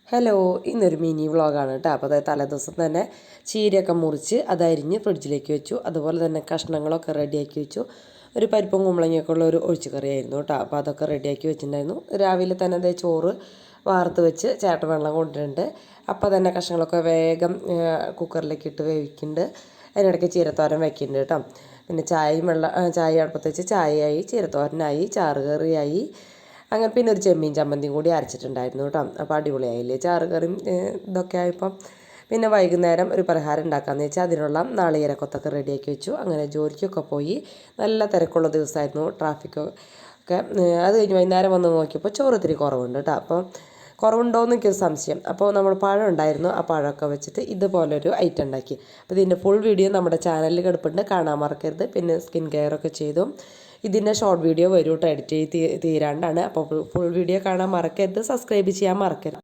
Hello, ഇന്നൊരു mini വ്ളോഗാണ് കേട്ടോ. അപ്പോൾ അതായത് തലേദിവസം തന്നെ ചീരയൊക്കെ മുറിച്ച് അതരിഞ്ഞ് ഫ്രിഡ്ജിലേക്ക് വെച്ചു. അതുപോലെ തന്നെ കഷ്ണങ്ങളൊക്കെ റെഡിയാക്കി വെച്ചു. ഒരു പരിപ്പും കുമ്പളങ്ങയൊക്കെ ഉള്ള ഒരു ഒഴിച്ചുകറിയായിരുന്നു കേട്ടോ. അപ്പോൾ അതൊക്കെ റെഡിയാക്കി വെച്ചിട്ടുണ്ടായിരുന്നു. രാവിലെ തന്നെ അതേ ചോറ് വാർത്ത് വെച്ച് ചേട്ടൻ വെള്ളം കൊണ്ടിട്ടുണ്ട്. അപ്പോൾ തന്നെ കഷ്ണങ്ങളൊക്കെ വേഗം കുക്കറിലേക്ക് ഇട്ട് വേവിക്കുന്നുണ്ട്. അതിനിടയ്ക്ക് ചീരത്തോരൻ വയ്ക്കുന്നുണ്ട് കേട്ടോ. പിന്നെ ചായ അടുപ്പത്ത് വെച്ച് ചായയായി, ചീരത്തോരനായി, ചാറുകറിയായി, അങ്ങനെ പിന്നെ ഒരു ചെമ്മീൻ ചമ്മന്തിയും കൂടി അരച്ചിട്ടുണ്ടായിരുന്നു കേട്ടോ. അപ്പോൾ അടിപൊളിയായില്ലേ ചാറുകറിയും ഇതൊക്കെ ആയപ്പം. പിന്നെ വൈകുന്നേരം ഒരു പലഹാരം ഉണ്ടാക്കാമെന്ന് വെച്ചാൽ അതിനുള്ള നാളികേരക്കൊത്തൊക്കെ റെഡിയാക്കി വെച്ചു. അങ്ങനെ ജോലിക്കൊക്കെ പോയി. നല്ല തിരക്കുള്ള ദിവസമായിരുന്നു, ട്രാഫിക്കൊക്കെ. അത് കഴിഞ്ഞ് വൈകുന്നേരം വന്ന് നോക്കിയപ്പോൾ ചോറ് ഇത്തിരി കുറവുണ്ട് കേട്ടോ. അപ്പോൾ കുറവുണ്ടോയെന്ന് എനിക്കൊരു സംശയം. അപ്പോൾ നമ്മൾ പഴം ഉണ്ടായിരുന്നു, ആ പഴമൊക്കെ വെച്ചിട്ട് ഇതുപോലൊരു ഐറ്റം ഉണ്ടാക്കി. അപ്പോൾ ഇതിൻ്റെ ഫുൾ വീഡിയോ നമ്മുടെ ചാനലിൽ കിടപ്പുണ്ട്, കാണാൻ മറക്കരുത്. പിന്നെ സ്കിൻ കെയറൊക്കെ ചെയ്തു. ഇതിൻ്റെ ഷോർട്ട് വീഡിയോ വരും കേട്ടോ, എഡിറ്റ് ചെയ്ത് തീരാണ്ടാണ്. അപ്പോൾ ഫുൾ വീഡിയോ കാണാൻ മറക്കരുത്, സബ്സ്ക്രൈബ് ചെയ്യാൻ മറക്കരുത്.